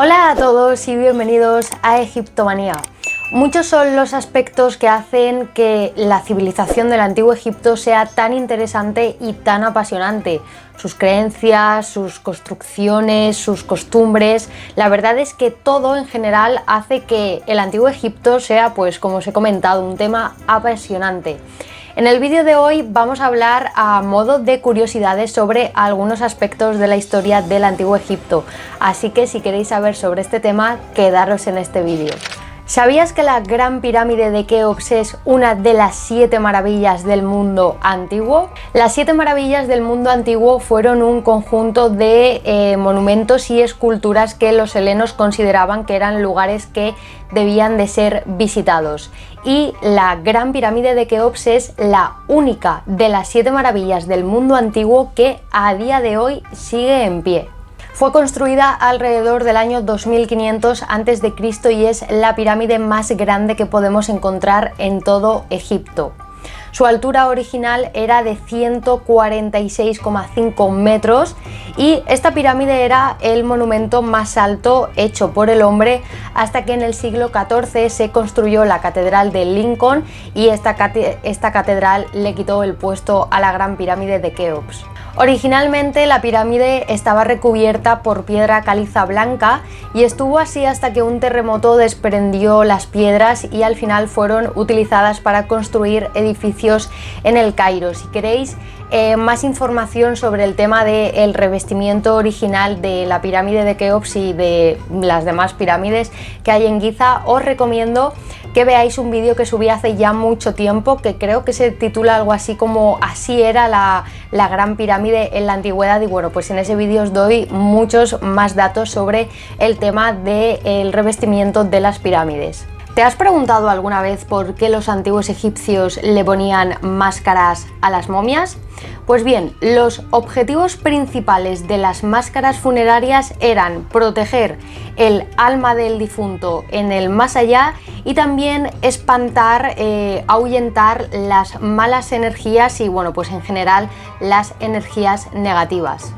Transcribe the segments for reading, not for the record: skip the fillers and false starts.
Hola a todos y bienvenidos a Egiptomanía. Muchos son los aspectos que hacen que la civilización del Antiguo Egipto sea tan interesante y tan apasionante. Sus creencias, sus construcciones, sus costumbres. La verdad es que todo en general hace que el Antiguo Egipto sea, pues como os he comentado, un tema apasionante. En el vídeo de hoy vamos a hablar a modo de curiosidades sobre algunos aspectos de la historia del Antiguo Egipto, así que si queréis saber sobre este tema, quedaros en este vídeo. ¿Sabías que la Gran Pirámide de Keops es una de las 7 maravillas del mundo antiguo? Las 7 maravillas del mundo antiguo fueron un conjunto de monumentos y esculturas que los helenos consideraban que eran lugares que debían de ser visitados. Y la Gran Pirámide de Keops es la única de las 7 maravillas del mundo antiguo que a día de hoy sigue en pie. Fue construida alrededor del año 2500 a.C. y es la pirámide más grande que podemos encontrar en todo Egipto. Su altura original era de 146,5 metros y esta pirámide era el monumento más alto hecho por el hombre hasta que en el siglo XIV se construyó la Catedral de Lincoln y esta catedral le quitó el puesto a la Gran Pirámide de Keops. Originalmente la pirámide estaba recubierta por piedra caliza blanca y estuvo así hasta que un terremoto desprendió las piedras y al final fueron utilizadas para construir edificios en el Cairo. Si queréis más información sobre el tema del revestimiento original de la pirámide de Keops y de las demás pirámides que hay en Giza, os recomiendo que veáis un vídeo que subí hace ya mucho tiempo, que creo que se titula algo así como Así era la Gran Pirámide en la antigüedad, y bueno, pues en ese vídeo os doy muchos más datos sobre el tema del revestimiento de las pirámides. ¿Te has preguntado alguna vez por qué los antiguos egipcios le ponían máscaras a las momias? Pues bien, los objetivos principales de las máscaras funerarias eran proteger el alma del difunto en el más allá y también espantar, ahuyentar las malas energías y bueno, pues en general las energías negativas.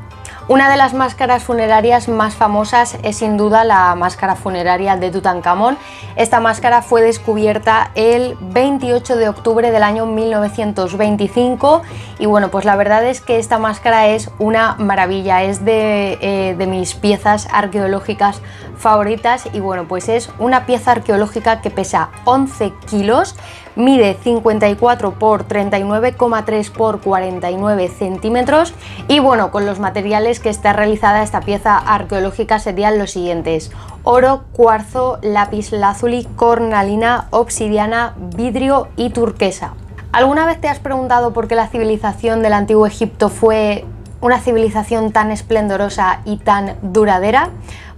Una de las máscaras funerarias más famosas es sin duda la máscara funeraria de Tutankamón. Esta máscara fue descubierta el 28 de octubre del año 1925 y bueno, pues la verdad es que esta máscara es una maravilla, es de mis piezas arqueológicas favoritas y bueno, pues es una pieza arqueológica que pesa 11 kilos, mide 54 por 39,3 por 49 centímetros y bueno, con los materiales que está realizada esta pieza arqueológica serían los siguientes: oro, cuarzo, lapislázuli, cornalina, obsidiana, vidrio y turquesa. ¿Alguna vez te has preguntado por qué la civilización del Antiguo Egipto fue una civilización tan esplendorosa y tan duradera?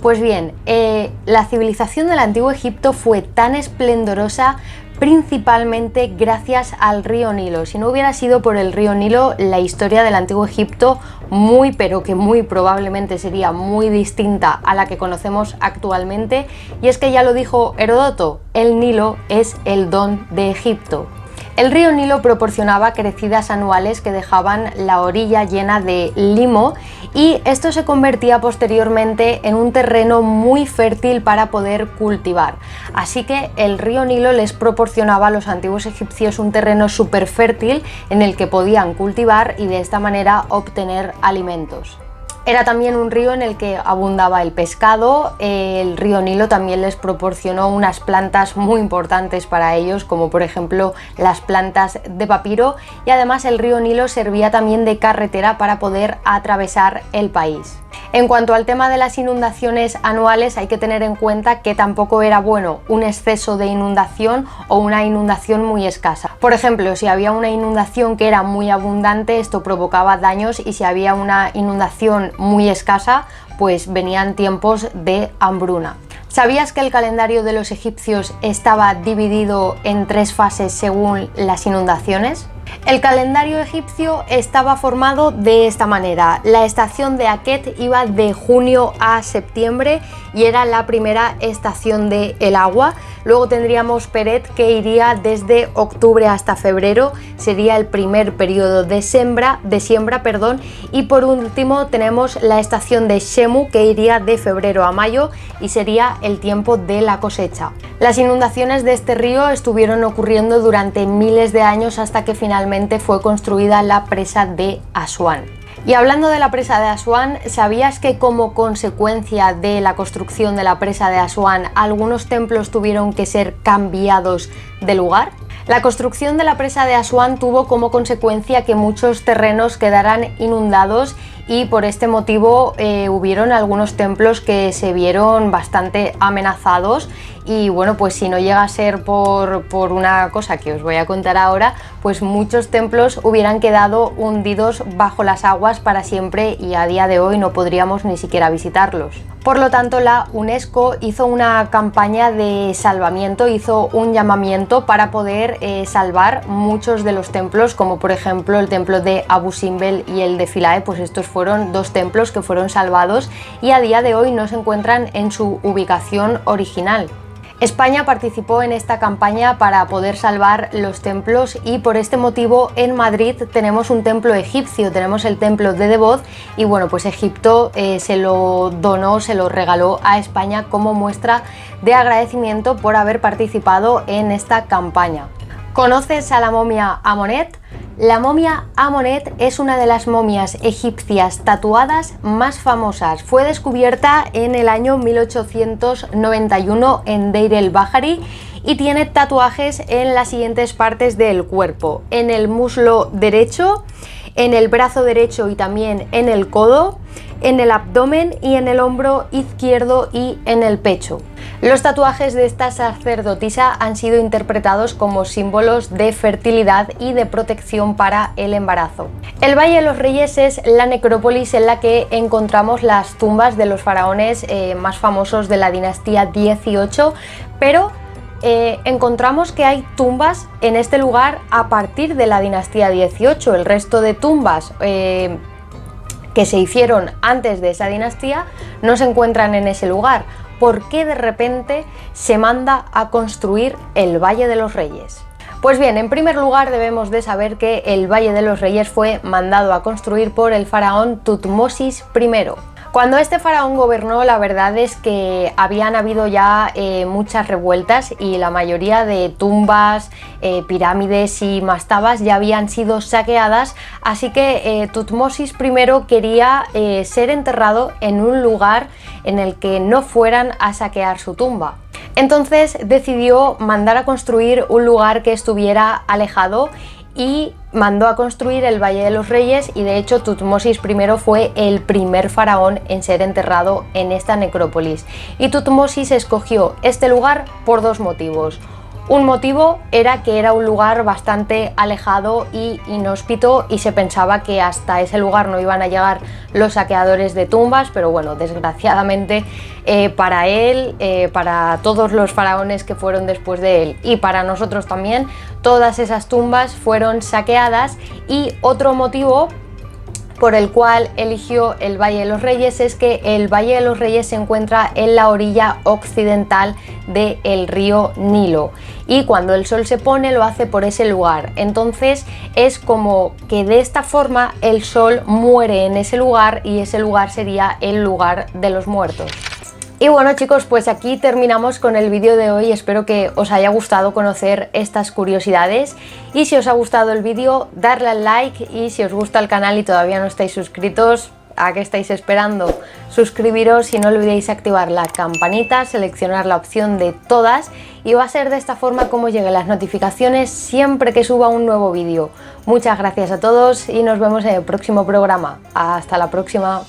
Pues bien, la civilización del Antiguo Egipto fue tan esplendorosa principalmente gracias al río Nilo. Si no hubiera sido por el río Nilo, la historia del Antiguo Egipto pero que muy probablemente sería muy distinta a la que conocemos actualmente, y es que ya lo dijo Heródoto, el Nilo es el don de Egipto. El río Nilo proporcionaba crecidas anuales que dejaban la orilla llena de limo y esto se convertía posteriormente en un terreno muy fértil para poder cultivar. Así que el río Nilo les proporcionaba a los antiguos egipcios un terreno súper fértil en el que podían cultivar y de esta manera obtener alimentos. Era también un río en el que abundaba el pescado. El río Nilo también les proporcionó unas plantas muy importantes para ellos, como por ejemplo las plantas de papiro, y además el río Nilo servía también de carretera para poder atravesar el país. En cuanto al tema de las inundaciones anuales, hay que tener en cuenta que tampoco era bueno un exceso de inundación o una inundación muy escasa. Por ejemplo, si había una inundación que era muy abundante, esto provocaba daños, y si había una inundación muy escasa, pues venían tiempos de hambruna. ¿Sabías que el calendario de los egipcios estaba dividido en 3 fases según las inundaciones? El calendario egipcio estaba formado de esta manera. La estación de Akhet iba de junio a septiembre y era la primera estación del agua. Luego tendríamos Peret, que iría desde octubre hasta febrero, sería el primer periodo de siembra, y por último tenemos la estación de Shemu, que iría de febrero a mayo y sería el tiempo de la cosecha. Las inundaciones de este río estuvieron ocurriendo durante miles de años hasta que finalmente fue construida la presa de Asuán. Y hablando de la presa de Asuán, ¿sabías que como consecuencia de la construcción de la presa de Asuán algunos templos tuvieron que ser cambiados de lugar? La construcción de la presa de Asuán tuvo como consecuencia que muchos terrenos quedaran inundados y por este motivo hubieron algunos templos que se vieron bastante amenazados. Y bueno, pues si no llega a ser por una cosa que os voy a contar ahora, pues muchos templos hubieran quedado hundidos bajo las aguas para siempre y a día de hoy no podríamos ni siquiera visitarlos. Por lo tanto, la UNESCO hizo una campaña de salvamiento, hizo un llamamiento para poder salvar muchos de los templos, como por ejemplo el templo de Abu Simbel y el de Philae, pues estos fueron dos templos que fueron salvados y a día de hoy no se encuentran en su ubicación original. España participó en esta campaña para poder salvar los templos y por este motivo en Madrid tenemos un templo egipcio, tenemos el templo de Debod y bueno, pues Egipto se lo donó, se lo regaló a España como muestra de agradecimiento por haber participado en esta campaña. ¿Conoces a la momia Amonet? La momia Amonet es una de las momias egipcias tatuadas más famosas. Fue descubierta en el año 1891 en Deir el-Bahari y tiene tatuajes en las siguientes partes del cuerpo: en el muslo derecho, en el brazo derecho y también en el codo, en el abdomen y en el hombro izquierdo y en el pecho. Los tatuajes de esta sacerdotisa han sido interpretados como símbolos de fertilidad y de protección para el embarazo. El Valle de los Reyes es la necrópolis en la que encontramos las tumbas de los faraones más famosos de la dinastía 18, pero encontramos que hay tumbas en este lugar a partir de la dinastía 18. El resto de tumbas que se hicieron antes de esa dinastía no se encuentran en ese lugar. ¿Por qué de repente se manda a construir el Valle de los Reyes? Pues bien, en primer lugar debemos de saber que el Valle de los Reyes fue mandado a construir por el faraón Tutmosis I. Cuando este faraón gobernó, la verdad es que habían habido ya muchas revueltas y la mayoría de tumbas, pirámides y mastabas ya habían sido saqueadas, así que Tutmosis I quería ser enterrado en un lugar en el que no fueran a saquear su tumba. Entonces decidió mandar a construir un lugar que estuviera alejado y mandó a construir el Valle de los Reyes y de hecho Tutmosis I fue el primer faraón en ser enterrado en esta necrópolis. Y Tutmosis escogió este lugar por dos motivos. Un motivo era que era un lugar bastante alejado y inhóspito y se pensaba que hasta ese lugar no iban a llegar los saqueadores de tumbas, pero bueno, desgraciadamente para él, para todos los faraones que fueron después de él y para nosotros también, todas esas tumbas fueron saqueadas. Y otro motivo por el cual eligió el Valle de los Reyes es que el Valle de los Reyes se encuentra en la orilla occidental del río Nilo y cuando el sol se pone lo hace por ese lugar. Entonces es como que de esta forma el sol muere en ese lugar y ese lugar sería el lugar de los muertos. Y bueno chicos, pues aquí terminamos con el vídeo de hoy, espero que os haya gustado conocer estas curiosidades y si os ha gustado el vídeo darle al like y si os gusta el canal y todavía no estáis suscritos, ¿a qué estáis esperando? Suscribiros y no olvidéis activar la campanita, seleccionar la opción de todas y va a ser de esta forma como lleguen las notificaciones siempre que suba un nuevo vídeo. Muchas gracias a todos y nos vemos en el próximo programa. Hasta la próxima.